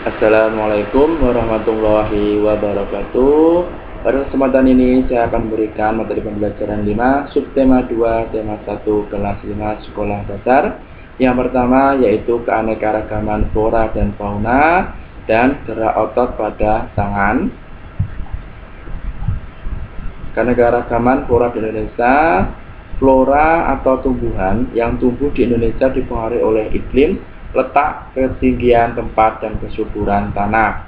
Assalamualaikum warahmatullahi wabarakatuh. Pada kesempatan ini saya akan memberikan materi pembelajaran 5 subtema 2 tema 1 kelas 5 sekolah dasar. Yang pertama yaitu keanekaragaman flora dan fauna dan gerak otot pada tangan. Keanekaragaman flora di Indonesia. Flora atau tumbuhan yang tumbuh di Indonesia dipengaruhi oleh iklim, letak, ketinggian tempat, dan kesuburan tanah.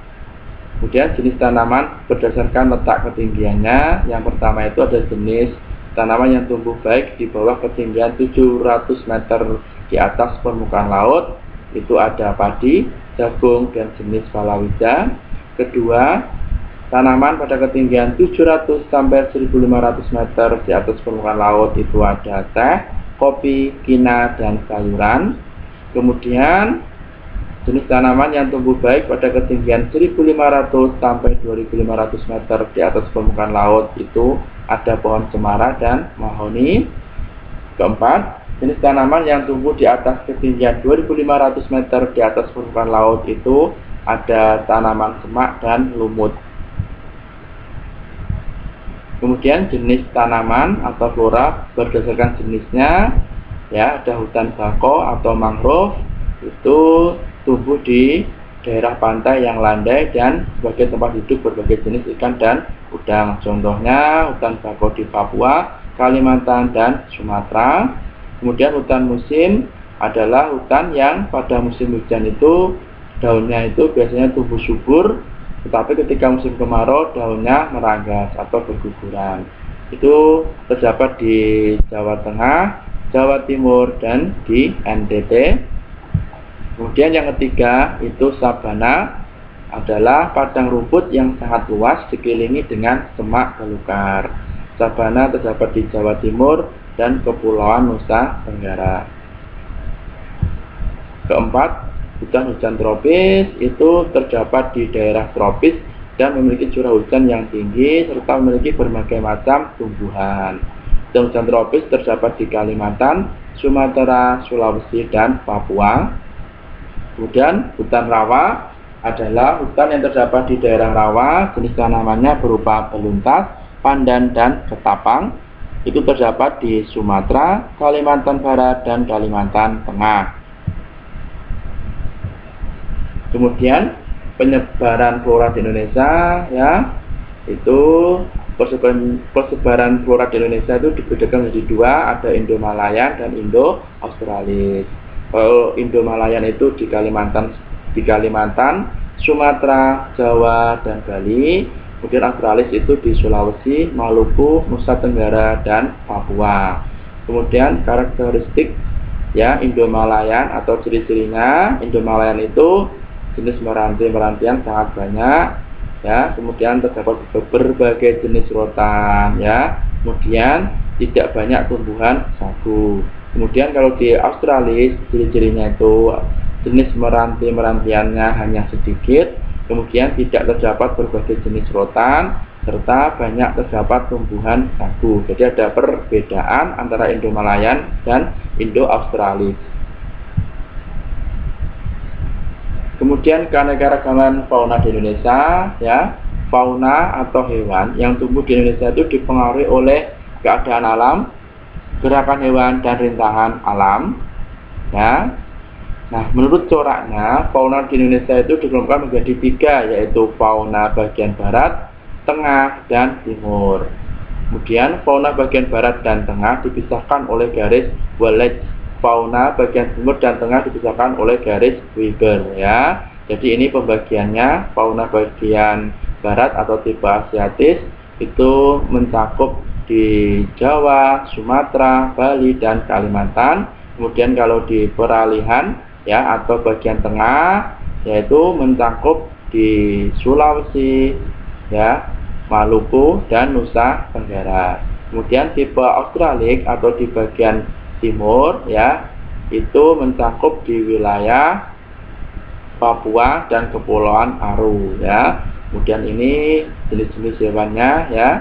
Kemudian jenis tanaman berdasarkan letak ketinggiannya. Yang pertama itu ada jenis tanaman yang tumbuh baik di bawah ketinggian 700 meter di atas permukaan laut. Itu ada padi, jagung, dan jenis palawija. Kedua, tanaman pada ketinggian 700 sampai 1500 meter di atas permukaan laut itu ada teh, kopi, kina, dan sayuran. Kemudian jenis tanaman yang tumbuh baik pada ketinggian 1500 sampai 2500 meter di atas permukaan laut itu ada pohon cemara dan mahoni. Keempat, jenis tanaman yang tumbuh di atas ketinggian 2500 meter di atas permukaan laut itu ada tanaman semak dan lumut. Kemudian jenis tanaman atau flora berdasarkan jenisnya, ya, ada hutan bako atau mangrove, itu tumbuh di daerah pantai yang landai dan sebagai tempat hidup berbagai jenis ikan dan udang. Contohnya hutan bako di Papua, Kalimantan, dan Sumatera. Kemudian hutan musim adalah hutan yang pada musim hujan itu daunnya itu biasanya tumbuh subur, tetapi ketika musim kemarau daunnya meranggas atau berguguran. Itu terdapat di Jawa Tengah, Jawa Timur, dan di NTT. Kemudian yang ketiga itu sabana, adalah padang rumput yang sangat luas dikelilingi dengan semak belukar. Sabana terdapat di Jawa Timur dan Kepulauan Nusa Tenggara. Keempat, hutan-hujan tropis itu terdapat di daerah tropis dan memiliki curah hujan yang tinggi serta memiliki berbagai macam tumbuhan. Hutan-hujan tropis terdapat di Kalimantan, Sumatera, Sulawesi, dan Papua. Kemudian hutan rawa adalah hutan yang terdapat di daerah rawa. Jenis tanamannya berupa beluntas, pandan, dan ketapang. Itu terdapat di Sumatera, Kalimantan Barat, dan Kalimantan Tengah. Kemudian penyebaran flora di Indonesia, ya, itu persebaran flora di Indonesia itu dibedakan menjadi dua, ada Indo-Malayan dan Indo-Australis. Kalau Indo-Malayan itu di Kalimantan, Sumatera, Jawa, dan Bali. Kemudian Australis itu di Sulawesi, Maluku, Nusa Tenggara, dan Papua. Kemudian karakteristik, ya, Indo-Malayan atau ciri-cirinya, Indo-Malayan itu jenis meranti-merantian sangat banyak, ya. Kemudian terdapat berbagai jenis rotan, ya. Kemudian tidak banyak tumbuhan sagu. Kemudian kalau di Australia ciri-cirinya itu jenis meranti-merantiannya hanya sedikit, kemudian tidak terdapat berbagai jenis rotan serta banyak terdapat tumbuhan sagu. Jadi ada perbedaan antara Indo-Malayan dan Indo-Australis. Kemudian keanekaragaman fauna di Indonesia, ya. Fauna atau hewan yang tumbuh di Indonesia itu dipengaruhi oleh keadaan alam, gerakan hewan, dan rintangan alam, ya. Nah, menurut coraknya fauna di Indonesia itu dikelompokkan menjadi tiga, yaitu fauna bagian barat, tengah, dan timur. Kemudian fauna bagian barat dan tengah dipisahkan oleh garis Wallace. Fauna bagian timur dan tengah dipisahkan oleh garis Weber, ya. Jadi ini pembagiannya. Fauna bagian barat atau tipe Asiatis itu mencakup di Jawa, Sumatera, Bali, dan Kalimantan. Kemudian kalau di peralihan, ya, atau bagian tengah, yaitu mencakup di Sulawesi, ya, Maluku, dan Nusa Tenggara. Kemudian tipe Australik atau di bagian timur, ya, itu mencakup di wilayah Papua dan Kepulauan Aru, ya. Kemudian ini jenis-jenis hewannya, ya.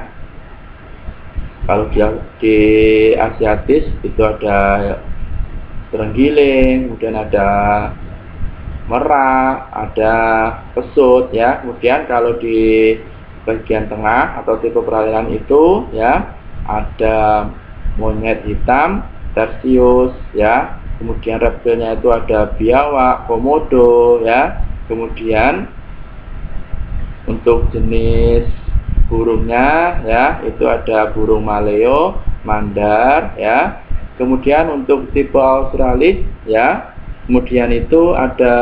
Kalau di Asiatis itu ada terenggiling, kemudian ada merak, ada pesut ya. Kemudian kalau di bagian tengah atau tipe peralihan itu ya ada monyet hitam, Tarsius ya. Kemudian reptilnya itu ada biawak, komodo ya. Kemudian untuk jenis burungnya ya itu ada burung maleo, mandar ya. Kemudian untuk tipe australis ya, kemudian itu ada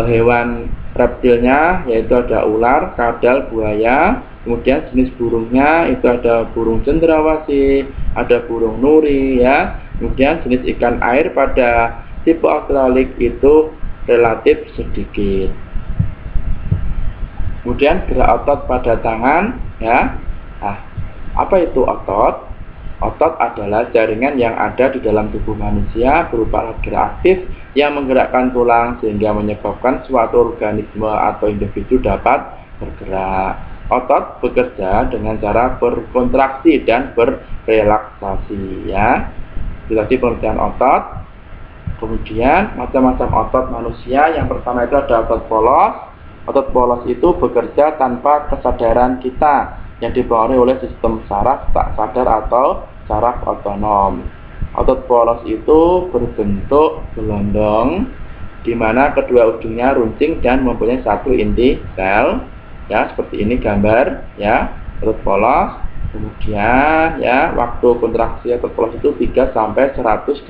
hewan reptilnya yaitu ada ular, kadal, buaya. Kemudian jenis burungnya itu ada burung cendrawasih, ada burung nuri ya. Kemudian jenis ikan air pada tipe australis itu relatif sedikit. Kemudian gerak otot pada tangan ya. Nah, apa itu otot? Otot adalah jaringan yang ada di dalam tubuh manusia berupa alat gerak aktif yang menggerakkan tulang sehingga menyebabkan suatu organisme atau individu dapat bergerak. Otot bekerja dengan cara berkontraksi dan berrelaksasi ya. Itu tadi pengertian otot. Kemudian macam-macam otot manusia. Yang pertama itu ada otot polos. Otot polos itu bekerja tanpa kesadaran kita, yang dipengaruhi oleh sistem saraf tak sadar atau saraf otonom. Otot polos itu berbentuk gelondong, di mana kedua ujungnya runcing dan mempunyai satu inti sel. Ya, seperti ini gambar ya otot polos. Kemudian ya waktu kontraksi otot polos itu 3 sampai 180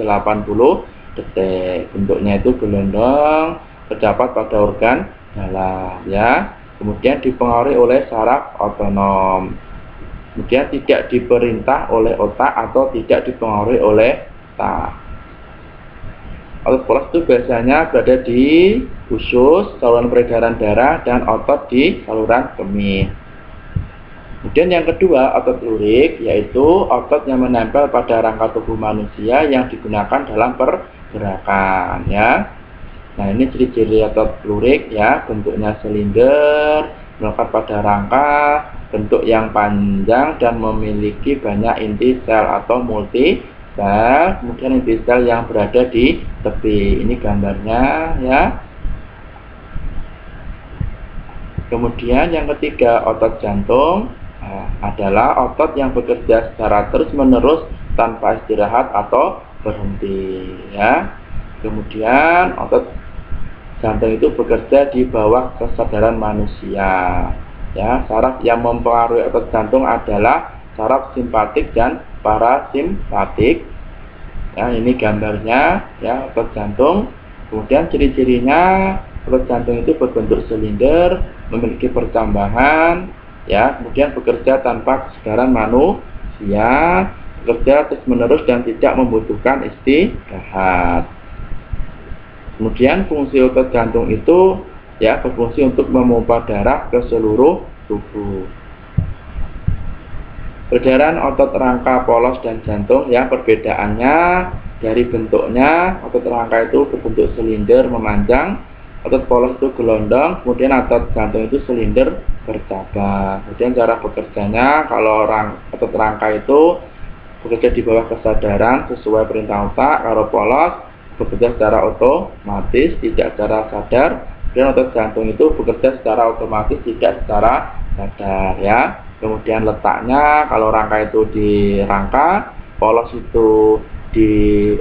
detik. Bentuknya itu gelondong, terdapat pada organ dalam ya. Kemudian dipengaruhi oleh saraf otonom. Kemudian tidak diperintah oleh otak atau tidak dipengaruhi oleh otak. Otot polos itu biasanya berada di usus, saluran peredaran darah, dan otot di saluran kemih. Kemudian yang kedua, otot lurik, yaitu otot yang menempel pada rangka tubuh manusia yang digunakan dalam pergerakan ya. Nah, ini ciri-ciri otot lurik ya, bentuknya silinder, melekat pada rangka, bentuk yang panjang dan memiliki banyak inti sel atau multi sel. Kemudian inti sel yang berada di tepi. Ini gambarnya ya. Kemudian yang ketiga, otot jantung adalah otot yang bekerja secara terus-menerus tanpa istirahat atau berhenti ya. Kemudian otot jantung itu bekerja di bawah kesadaran manusia. Ya, saraf yang mempengaruhi otot jantung adalah saraf simpatik dan parasimpatik. Ya, ini gambarnya ya otot jantung. Kemudian ciri-cirinya otot jantung itu berbentuk silinder, memiliki percambangan, ya. Kemudian bekerja tanpa kesadaran manusia, bekerja terus-menerus dan tidak membutuhkan istirahat. Kemudian fungsi otot jantung itu ya berfungsi untuk memompa darah ke seluruh tubuh. Perbedaan otot rangka polos dan jantung ya, perbedaannya dari bentuknya. Otot rangka itu berbentuk silinder memanjang, otot polos itu gelondong, kemudian otot jantung itu silinder bercabang. Kemudian cara bekerjanya, kalau otot rangka itu bekerja di bawah kesadaran sesuai perintah otak, kalau polos bekerja secara otomatis tidak secara sadar, dan otot jantung itu bekerja secara otomatis tidak secara sadar ya. Kemudian letaknya, kalau rangka itu di rangka, polos itu di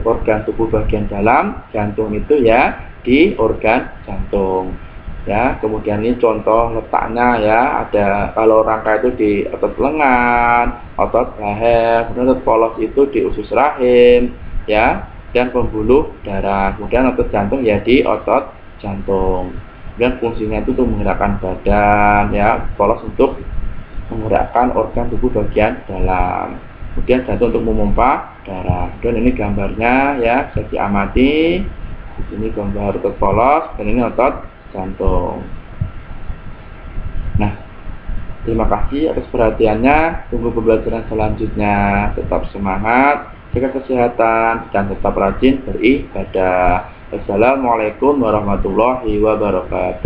organ tubuh bagian dalam, jantung itu ya di organ jantung ya. Kemudian ini contoh letaknya ya, ada kalau rangka itu di otot lengan, otot leher, kemudian otot polos itu di usus rahim ya dan pembuluh darah. Kemudian otot jantung ya di otot jantung. Dan fungsinya itu untuk menggerakkan badan ya, polos untuk menggerakkan organ tubuh bagian dalam. Kemudian jantung untuk memompa darah. Dan ini gambarnya ya, bisa diamati. Di sini gambar otot polos dan ini otot jantung. Nah, terima kasih atas perhatiannya. Tunggu pembelajaran selanjutnya. Tetap semangat, jaga kesehatan, dan tetap rajin beribadah. Wassalamualaikum warahmatullahi wabarakatuh.